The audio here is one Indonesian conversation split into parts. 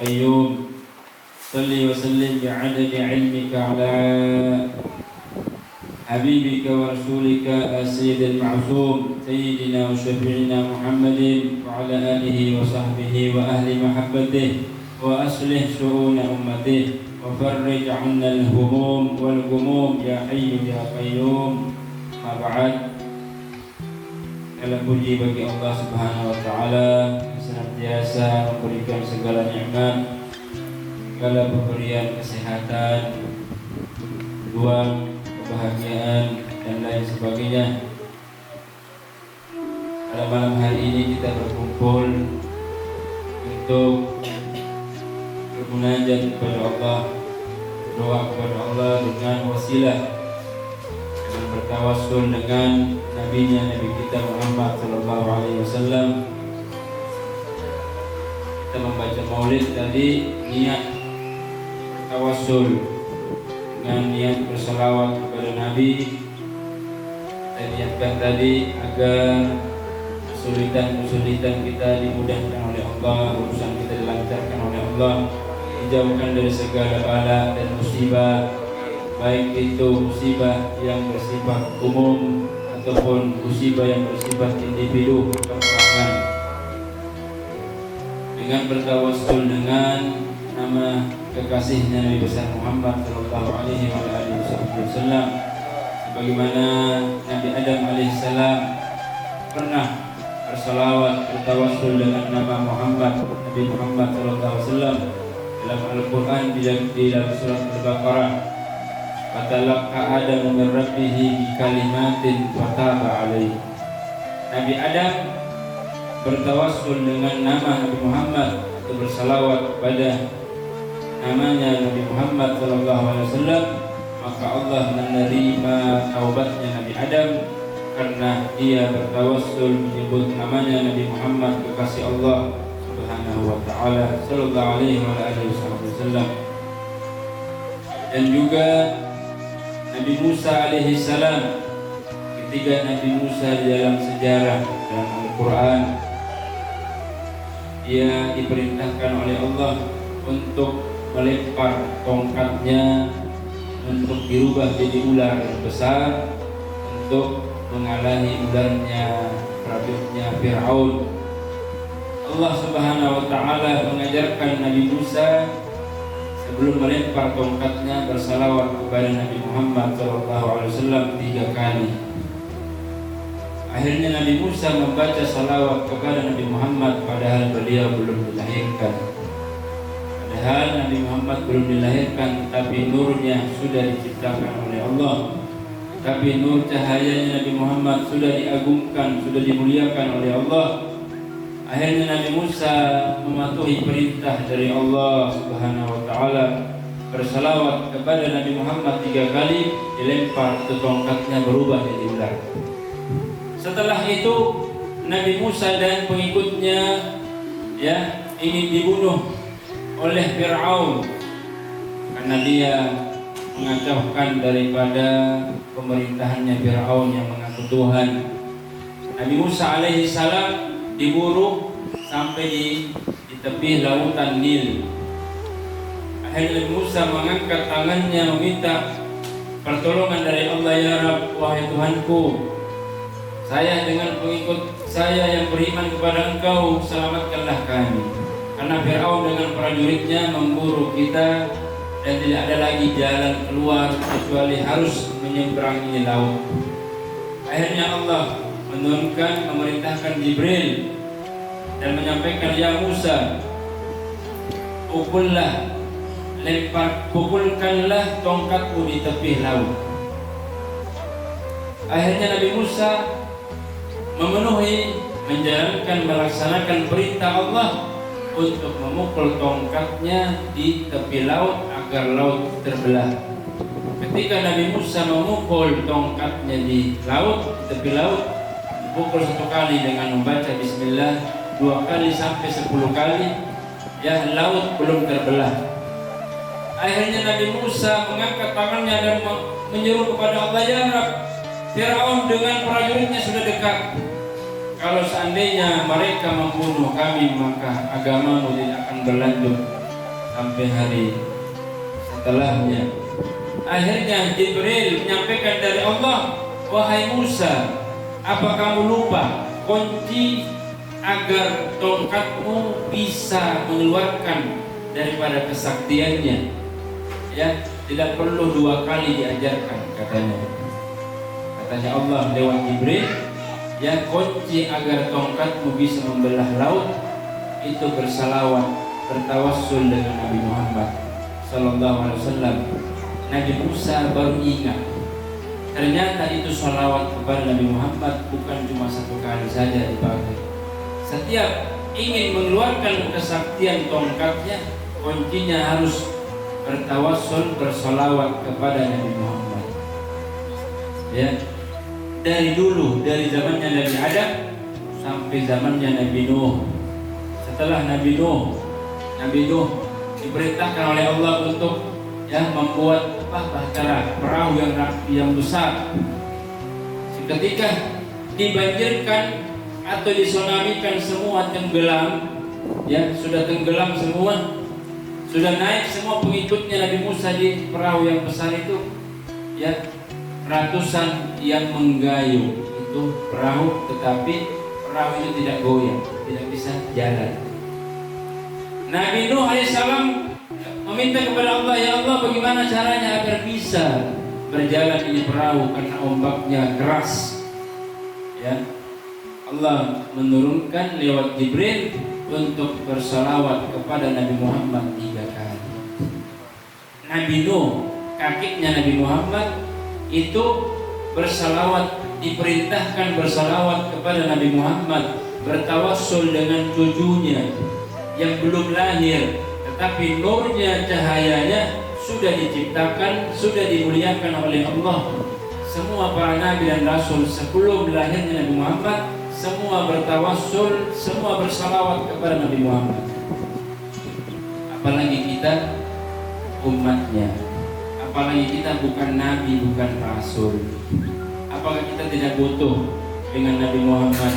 قيوم صل وسلم بعدد علمك على حبيبك ورسولك السيد المعصوم سيدنا وشفيعنا محمد وعلى آله وصحبه وأهل محبته وأصلح شؤون أمته وفرج عنا الهموم والغموم يا حي يا قيوم. ما بعد. Segala puji bagi Allah Subhanahu wa taala yang senantiasa memberikan segala nikmat, segala pemberian kesehatan, ruang, kebahagiaan dan lain sebagainya. Pada malam hari ini kita berkumpul untuk bermunajat kepada Allah, doa kepada Allah dengan wasilah, dengan bertawassul dengan nabinya, Nabi kita Muhammad sallallahu alaihi wasallam. Kita membaca maulid tadi niat bertawassul dengan niat berselawat kepada Nabi. Kita niatkan tadi agar kesulitan-kesulitan kita dimudahkan oleh Allah, urusan kita dilancarkan oleh Allah, dijauhkan dari segala bala dan musibah, baik itu musibah yang bersifat umum ataupun musibah yang bersifat individu perorangan. Dengan bertawassul dengan nama kekasihnya Nabi besar Muhammad sallallahu alaihi wasallam, sebagaimana Nabi Adam alaihissalam pernah bersalawat bertawassul dengan nama Muhammad, Nabi Muhammad sallallahu alaihi wasallam dalam Al-Quran di dalam surat Al-Baqarah. Fatalaqa Adamu min Rabbihi kalimatin fataba alaihi. Nabi Adam bertawassul dengan nama Nabi Muhammad atau bersalawat kepada namanya Nabi Muhammad sallallahu alaihi wasallam, maka Allah menerima taubatnya Nabi Adam karena dia bertawassul menyebut namanya Nabi Muhammad, kekasih Allah Subhanahu wa taala sallallahu alaihi wasallam. Dan juga Nabi Musa alaihi salam, ketika Nabi Musa di dalam sejarah dalam Al-Quran, dia diperintahkan oleh Allah untuk melempar tongkatnya untuk dirubah jadi ular besar untuk mengalahi ularnya prajuritnya Fir'aun. Allah Subhanahu wa taala mengajarkan Nabi Musa sebelum melempar tongkatnya bersalawat kepada Nabi Muhammad SAW 3 kali. Akhirnya Nabi Musa membaca salawat kepada Nabi Muhammad padahal beliau belum dilahirkan. Padahal Nabi Muhammad belum dilahirkan, tapi nurnya sudah diciptakan oleh Allah. Tapi nur cahayanya Nabi Muhammad sudah diagungkan, sudah dimuliakan oleh Allah. Akhirnya Nabi Musa mematuhi perintah dari Allah Subhanahu wa taala, bersalawat kepada Nabi Muhammad 3 kali, dilempar ke tongkatnya berubah jadi ular. Setelah itu Nabi Musa dan pengikutnya ingin dibunuh oleh Fir'aun karena dia mengacaukan daripada pemerintahannya Fir'aun yang mengaku Tuhan. Nabi Musa alaihi salam diburu sampai di tepi lautan Nil. Akhirnya Musa mengangkat tangannya meminta pertolongan dari Allah. Ya Rabb, wahai Tuhanku, saya dengan pengikut saya yang beriman kepada Engkau, selamatkanlah kami. Karena Fir'aun dengan prajuritnya memburu kita dan tidak ada lagi jalan keluar kecuali harus menyeberangi laut. Akhirnya Allah menurunkan, memerintahkan Jibril dan menyampaikan, ya Musa, pukulkanlah tongkatmu di tepi laut. Akhirnya Nabi Musa menjalankan, melaksanakan perintah Allah untuk memukul tongkatnya di tepi laut agar laut terbelah. Ketika Nabi Musa memukul tongkatnya di laut, di tepi laut, dipukul 1 kali dengan membaca Bismillah, 2 kali sampai 10 kali, laut belum terbelah. Akhirnya Nabi Musa mengangkat tangannya dan menyeru kepada Allah, ya Rabb, Fir'aun dengan prajuritnya sudah dekat. Kalau seandainya mereka membunuh kami, maka agamamu tidak akan berlanjut. sampai hari setelahnya. Akhirnya Jibril menyampaikan dari Allah, wahai Musa, apa kamu lupa kunci agar tongkatmu bisa mengeluarkan daripada kesaktiannya? Ya, tidak perlu 2 kali diajarkan katanya. Katanya Allah lewat Jibril, ya, kunci agar tongkatmu bisa membelah laut itu bersalawat, bertawassul dengan Nabi Muhammad sallallahu alaihi wasallam. Nabi Musa baru ingat, ternyata itu salawat kepada Nabi Muhammad bukan cuma 1 kali saja dipakai. Setiap ingin mengeluarkan kesaktian tongkatnya, kuncinya harus bertawassul, bersalawat kepada Nabi Muhammad. Ya, dari dulu, dari zamannya Nabi Adam sampai zamannya Nabi Nuh. Setelah Nabi Nuh diperintahkan oleh Allah untuk membuat bahtera, perahu yang besar. Ketika dibanjirkan atau disunamikan semua tenggelam, ya, sudah tenggelam semua, sudah naik semua pengikutnya Nabi Musa di perahu yang besar itu, ya, ratusan yang menggayung itu perahu, tetapi perahu itu tidak goyang, tidak bisa jalan. Nabi Nuh alaihissalam meminta kepada Allah, ya Allah, bagaimana caranya agar bisa berjalan ini perahu karena ombaknya keras. Ya, Allah menurunkan lewat Jibril untuk bersalawat kepada Nabi Muhammad 3 kali. Nabi Nuh, kakeknya Nabi Muhammad, itu bersalawat, diperintahkan bersalawat kepada Nabi Muhammad, bertawassul dengan cucunya yang belum lahir, tetapi nurnya, cahayanya sudah diciptakan, sudah dimuliakan oleh Allah. Semua para nabi dan rasul sebelum lahirnya Nabi Muhammad semua bertawassul, semua bersalawat kepada Nabi Muhammad. Apalagi kita umatnya, apalagi kita bukan nabi, bukan rasul. Apakah kita tidak butuh dengan Nabi Muhammad,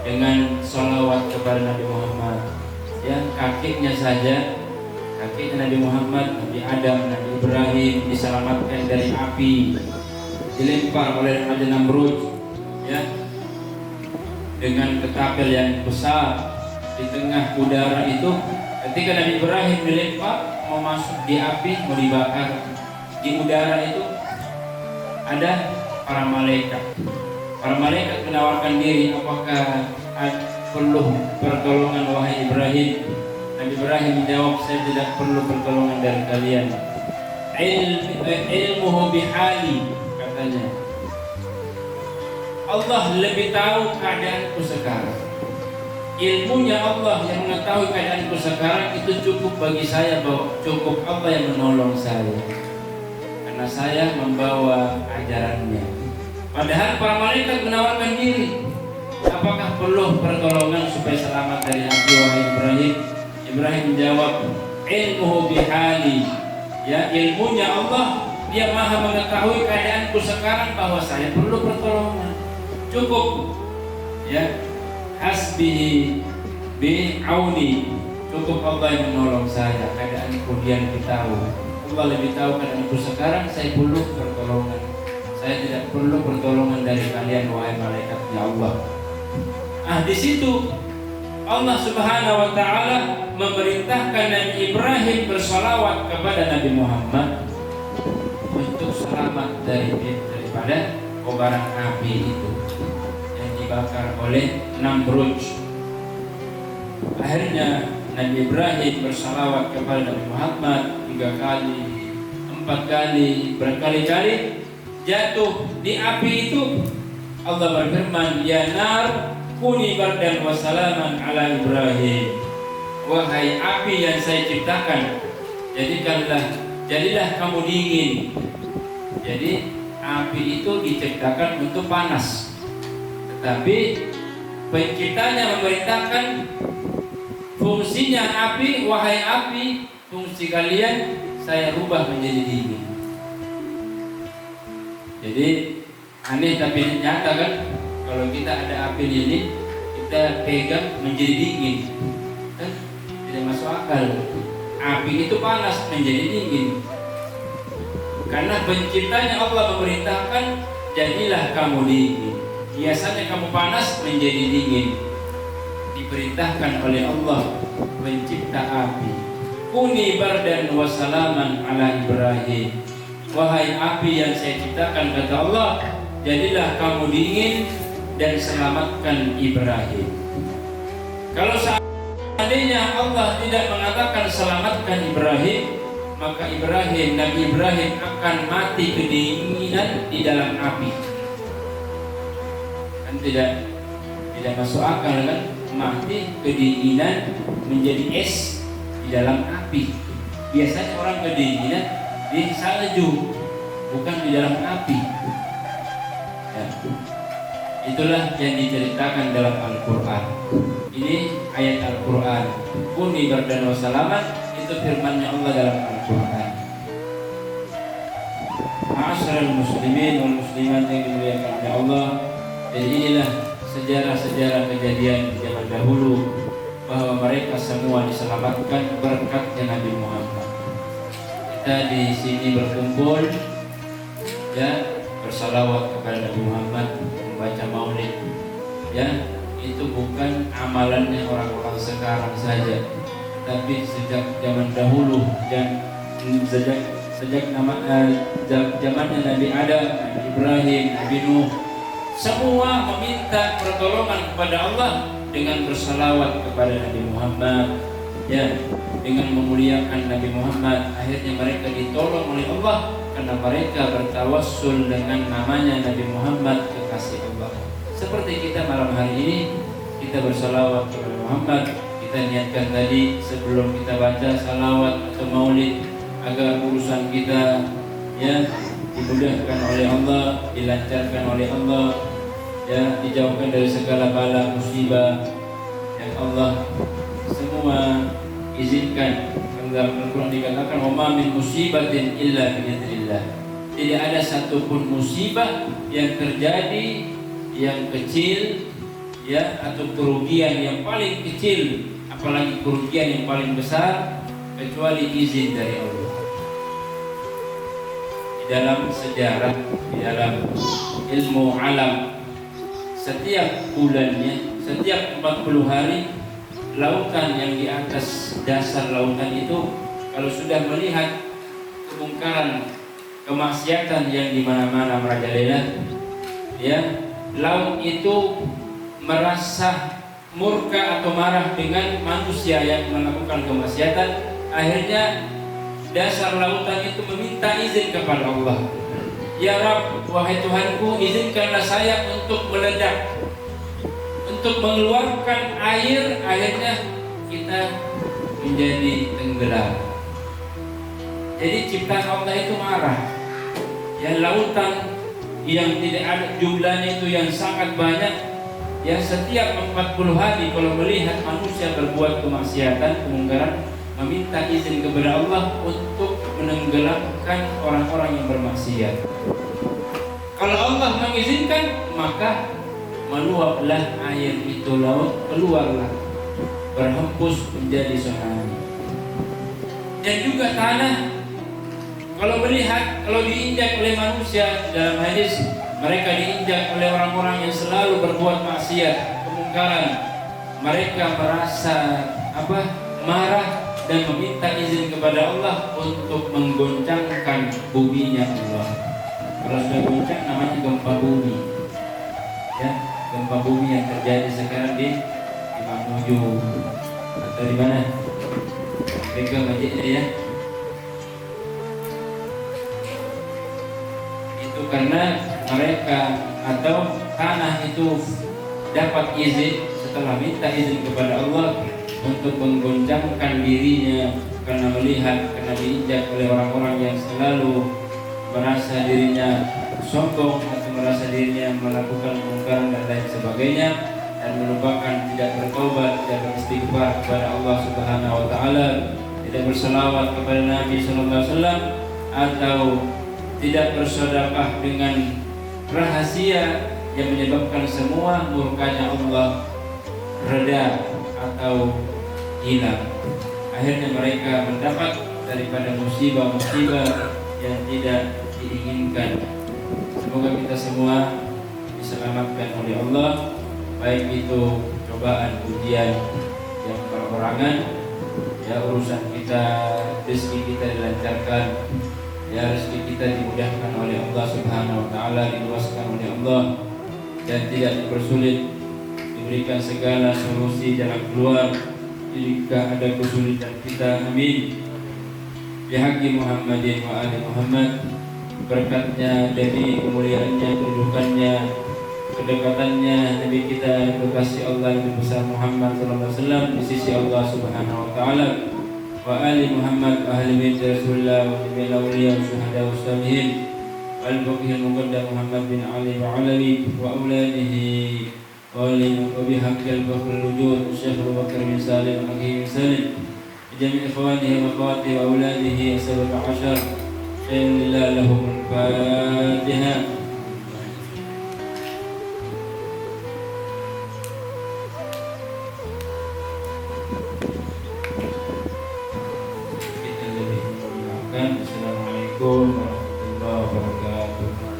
dengan salawat kepada Nabi Muhammad? Ya, kakeknya saja, kakeknya Nabi Muhammad, Nabi Adam, Nabi Ibrahim diselamatkan dari api, dilempar oleh Raja Namrud, ya, dengan ketapel yang besar di tengah udara itu. Ketika Nabi Ibrahim dilempar, mau masuk di api, mau dibakar, di udara itu ada para malaikat. Para malaikat menawarkan diri, apakah perlu pertolongan wahai Ibrahim? Nabi Ibrahim menjawab, saya tidak perlu pertolongan dari kalian. Ilmuhu bihali, katanya. Allah lebih tahu keadaanku sekarang. Ilmunya Allah yang mengetahui keadaanku sekarang itu cukup bagi saya, bahwa cukup Allah yang menolong saya, karena saya membawa ajarannya. Padahal para malaikat menawarkan diri, apakah perlu pertolongan supaya selamat dari api wahai Ibrahim? Ibrahim menjawab, ilmuhu bihali, ya, ilmunya Allah, dia maha mengetahui keadaanku sekarang, bahwa saya perlu pertolongan. Cukup, ya, hasbihi bi'auni, cukup Allah yang menolong saya, keadaanku dia lebih tahu. Allah lebih tahu keadaanku sekarang, saya perlu pertolongan. Saya tidak perlu pertolongan dari kalian wahai malaikatnya Allah. Di situ Allah Subhanahu wa taala memerintahkan Nabi Ibrahim bersalawat kepada Nabi Muhammad untuk selamat daripada kobaran api itu yang dibakar oleh Namrud. Akhirnya Nabi Ibrahim bersalawat kepada Nabi Muhammad 3 kali, 4 kali, berkali-kali jatuh di api itu. Allah berfirman, ya nar kuni bardan wa salaman ala Ibrahim, wahai api yang saya ciptakan, jadilah kamu dingin. Jadi api itu diciptakan untuk panas, tetapi penciptanya memerintahkan fungsinya api, wahai api, fungsi kalian saya rubah menjadi dingin. Jadi aneh tapi nyata kan, kalau kita ada api ini kita pegang menjadi dingin, kan tidak masuk akal. api itu panas menjadi dingin. Karena penciptanya Allah memerintahkan, jadilah kamu dingin. Biasanya kamu panas menjadi dingin. Diperintahkan oleh Allah pencipta api, kuni bardan wa salaman ala Ibrahim. Wahai api yang saya ciptakan, kata Allah, jadilah kamu dingin dan selamatkan Ibrahim. Kalau seandainya Allah tidak mengatakan selamatkan Ibrahim, maka Nabi Ibrahim akan mati kedinginan di dalam api. Kan tidak masuk akal kan, mati kedinginan menjadi es di dalam api. Biasanya orang kedinginan di salju, bukan di dalam api. Ya. Itulah yang diceritakan dalam Al-Quran. Ini ayat Al-Quran. Kuni bardan wa salaman, itu firman-Nya Allah dalam Al-Quran. Ma'asyiral muslimin wal muslimat yang dimuliakan oleh Allah. Dan inilah sejarah-sejarah kejadian di zaman dahulu, bahwa mereka semua diselamatkan berkatnya Nabi Muhammad. Kita di sini berkumpul, ya, bersalawat kepada Nabi Muhammad, membaca maulid, ya, itu bukan amalannya orang-orang sekarang saja, tapi sejak zaman dahulu, sejak zamannya Nabi Adam, Nabi Ibrahim, Nabi Nuh, semua meminta pertolongan kepada Allah dengan bersalawat kepada Nabi Muhammad, ya, dengan memuliakan Nabi Muhammad. Akhirnya mereka ditolong oleh Allah karena mereka bertawassul dengan namanya Nabi Muhammad, kekasih Allah. Seperti kita malam hari ini, kita bersalawat kepada Muhammad. Kita niatkan tadi sebelum kita baca salawat atau maulid, agar urusan kita, ya, dimudahkan oleh Allah, dilancarkan oleh Allah, ya, dijauhkan dari segala bala musibah yang Allah semua izinkan. Dalam Al-Quran dikatakan, wa ma min musibatin illa bi'idznillah. Tidak ada satupun musibah yang terjadi yang kecil, ya, atau kerugian yang paling kecil, apalagi kerugian yang paling besar, kecuali izin dari Allah. Di dalam sejarah, di dalam ilmu alam, setiap bulannya, setiap 40 hari, lautan yang di atas dasar lautan itu, kalau sudah melihat kemungkaran, kemaksiatan yang di mana-mana merajalela, ya, laut itu merasa murka atau marah dengan manusia yang melakukan kemaksiatan. Akhirnya dasar lautan itu meminta izin kepada Allah, ya Rabb, wahai Tuhanku, izinkanlah saya untuk meledak, untuk mengeluarkan air. Akhirnya kita menjadi tenggelam. Jadi ciptaan Allah itu marah. Ya, lautan yang tidak ada jumlahnya itu yang sangat banyak, yang setiap 40 hari kalau melihat manusia berbuat kemaksiatan, kemungkaran, meminta izin kepada Allah untuk menenggelamkan orang-orang yang bermaksiat. Kalau Allah mengizinkan, maka meluaplah air itu, laut keluarlah, berhembus menjadi tsunami. Dan juga tanah, kalau melihat, kalau diinjak oleh manusia, dalam hadis, mereka diinjak oleh orang-orang yang selalu berbuat maksiat, kemungkaran, mereka merasa marah dan meminta izin kepada Allah untuk menggoncangkan buminya Allah. Kalau sudah goncang namanya gempa bumi, ya, gempa bumi yang terjadi sekarang di Mamuju atau di mana? Mereka majiknya, ya. Itu karena mereka atau tanah itu dapat izin setelah minta izin kepada Allah untuk menggoncangkan dirinya karena melihat, karena diinjak oleh orang-orang yang selalu merasa dirinya sombong atau merasa dirinya melakukan kemungkaran dan lain sebagainya, dan melupakan, tidak bertobat, tidak beristighfar kepada Allah Subhanahu wa taala, tidak berselawat kepada Nabi sallallahu alaihi wasallam, atau tidak bersedekah dengan rahasia yang menyebabkan semua murkanya Allah reda atau hilang. akhirnya mereka mendapat daripada musibah-musibah yang tidak diinginkan. Semoga kita semua diselamatkan oleh Allah, baik itu cobaan, ujian yang perorangan, ya urusan kita, rezeki kita dilancarkan, ya rezeki kita dimudahkan oleh Allah Subhanahu wa taala, diluaskan oleh Allah dan tidak dipersulit, diberikan segala solusi jalan keluar jika ada kesulitan kita. Amin. Bihaqi Muhammadin wa ali Muhammad, berkatnya, dari kemuliaannya, kedudukannya, kedekatannya Nabi kita kekasih Allah Nabi besar Muhammad sallallahu alaihi wasallam di sisi Allah Subhanahu wa taala, wa ali Muhammad wa ahli bait Rasulullah wa jami'il awliya wa syuhada wa salihin al-baqi al-muqaddam Muhammad bin Ali wa Alawi wa auladihi wa bihaqqi al-bakhr al-wujud Syekh Abu Bakar bin Salim al-Hakim Salim jami' ikhwanihi wa akhwatihi wa auladihi 17 Alhamdulillah lahum al-Fatihah. Assalamualaikum warahmatullahi wabarakatuh.